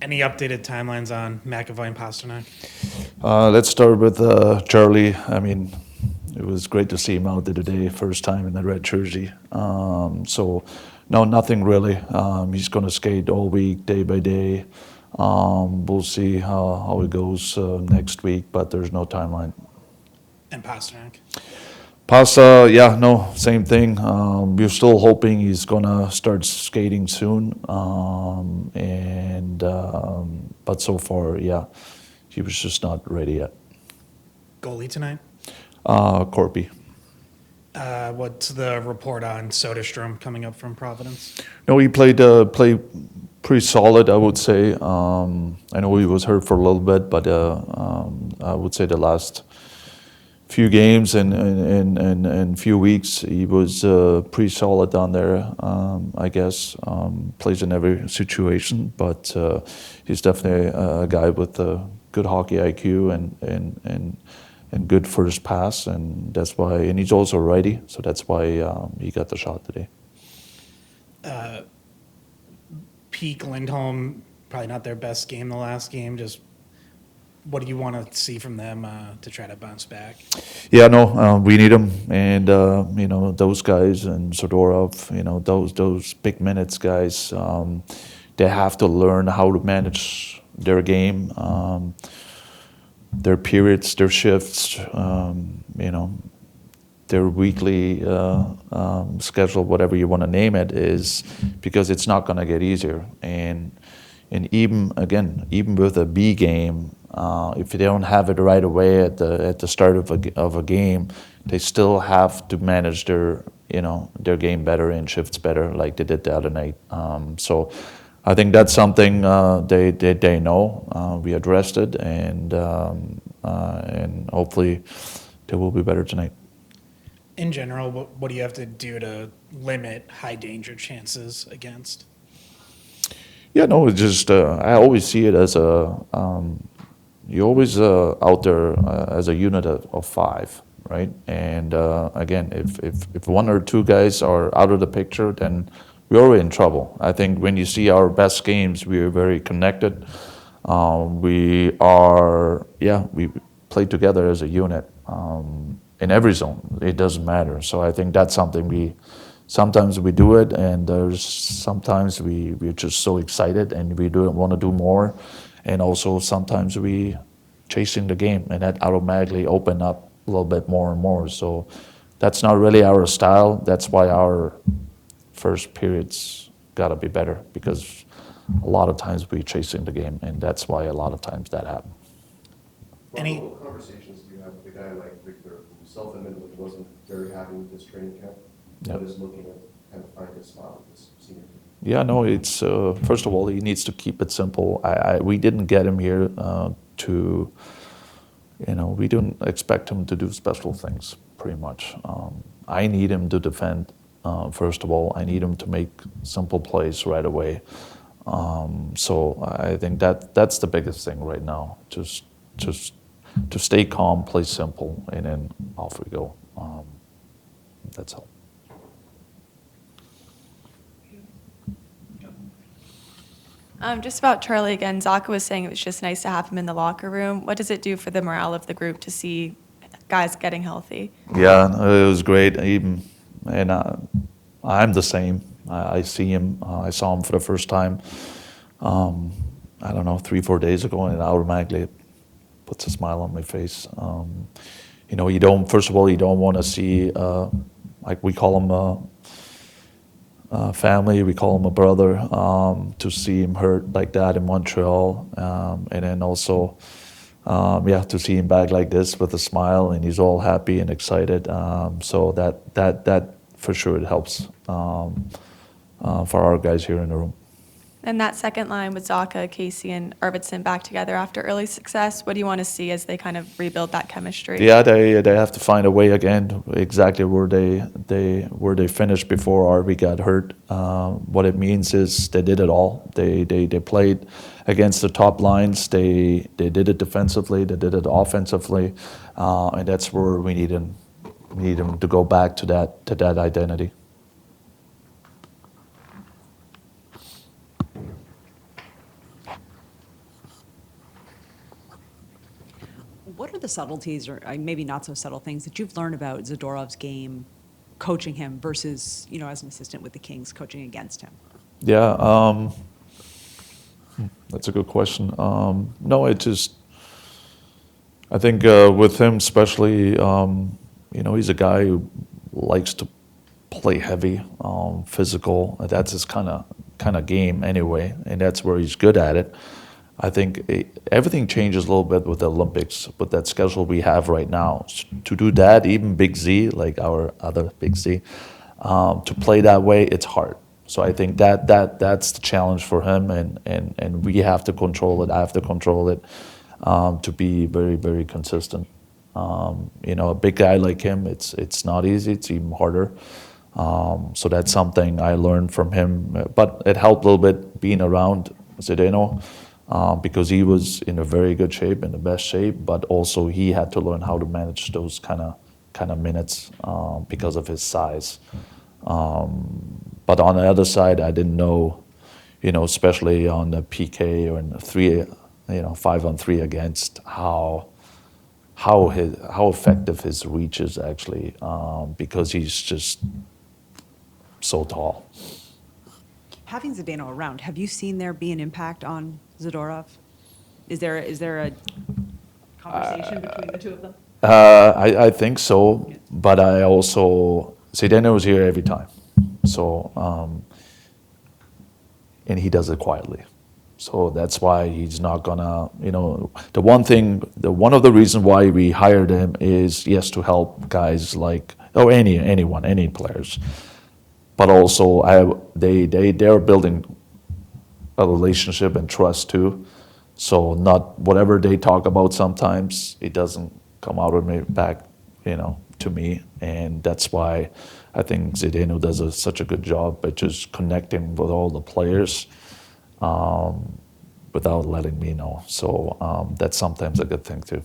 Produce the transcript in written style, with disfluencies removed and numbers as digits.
Any updated timelines on McAvoy and Pasternak? Let's start with Charlie. I mean, it was great to see him out there today, first time in the red jersey. So, no, nothing really. He's going to skate all week, day by day. We'll see how it goes next week, but there's no timeline. And Pasternak? Pasa, yeah, no, same thing. We're still hoping he's gonna start skating soon, but so far, yeah, he was just not ready yet. Goalie tonight? Corpy. What's the report on Soderstrom coming up from Providence? No, he played pretty solid, I would say. I know he was hurt for a little bit, but I would say the last few games and few weeks, he was pretty solid down there. I guess plays in every situation, but he's definitely a guy with a good hockey IQ and good first pass, and that's why. And he's also a righty, so that's why he got the shot today. Peak, Lindholm, probably not their best game the last game. Just what do you want to see from them to try to bounce back? Yeah, no, we need them, and those guys and Zadorov, those big minutes guys, they have to learn how to manage their game, their periods, their shifts, their weekly schedule, whatever you want to name it, is because it's not going to get easier. And even with a B game, if they don't have it right away at the start of a game, they still have to manage their game better and shifts better, like they did the other night. So I think that's something they know. We addressed it, and hopefully they will be better tonight. In general, what do you have to do to limit high danger chances against? Yeah, no, it's just I always see it as you're always out there as a unit of five, right? And again, if one or two guys are out of the picture, then we're already in trouble. I think when you see our best games, we are very connected. We play together as a unit in every zone. It doesn't matter. So I think that's something sometimes we do it, and there's sometimes we're just so excited and we want to do more, and also sometimes we chasing the game, and that automatically open up a little bit more and more. So that's not really our style. That's why our first periods gotta be better, because a lot of times we're chasing the game, and that's why a lot of times that happens. Any- What conversations do you have with a guy like Victor, who self-admittedly wasn't very happy with this training camp, but is looking to kind of find his spot with this senior team? Yeah, no, it's first of all, he needs to keep it simple. We didn't get him here we didn't expect him to do special things, pretty much. I need him to defend, first of all. I need him to make simple plays right away. So I think that's the biggest thing right now, just to stay calm, play simple, and then off we go. That's all. Just about Charlie again, Zaka was saying it was just nice to have him in the locker room. What does it do for the morale of the group to see guys getting healthy? Yeah, it was great. And I'm the same. I see him. I saw him for the first time. I don't know, 3-4 days ago, and it automatically puts a smile on my face. You don't. First of all, you don't want to see like we call him family, we call him a brother, to see him hurt like that in Montreal, and then also, to see him back like this with a smile and he's all happy and excited. So that for sure it helps for our guys here in the room. And that second line with Zaka, Casey, and Arvidsson back together after early success, what do you want to see as they kind of rebuild that chemistry? Yeah, they have to find a way again, exactly where they finished before Arvi got hurt. What it means is they did it all. They played against the top lines. They did it defensively. They did it offensively, and that's where we need them. We need them to go back to that identity. What are the subtleties, or maybe not so subtle things, that you've learned about Zadorov's game, coaching him versus, as an assistant with the Kings, coaching against him? Yeah, that's a good question. No, I think with him especially, he's a guy who likes to play heavy, physical. That's his kind of game anyway, and that's where he's good at it. I think everything changes a little bit with the Olympics, with that schedule we have right now. To do that, even Big Z, like our other Big Z, to play that way, it's hard. So I think that's the challenge for him, and we have to control it. I have to control it to be very, very consistent. A big guy like him, it's not easy. It's even harder. So that's something I learned from him. But it helped a little bit being around Zdeno, because he was in a very good shape, in the best shape. But also he had to learn how to manage those kind of minutes because of his size. But on the other side, I didn't know, especially on the PK or in the 5-on-3 against how effective his reach is actually, because he's just so tall. Having Zdeno around, have you seen there be an impact on Zadorov? Is there a conversation between the two of them? I think so, but I also Zdeno is here every time, so and he does it quietly. So that's why he's not gonna, one of the reasons why we hired him is, yes, to help guys like, any players. But also they're building a relationship and trust too. So not whatever they talk about sometimes, it doesn't come out of me back, to me. And that's why I think Zdeno does such a good job at just connecting with all the players, without letting me know. So that's sometimes a good thing too.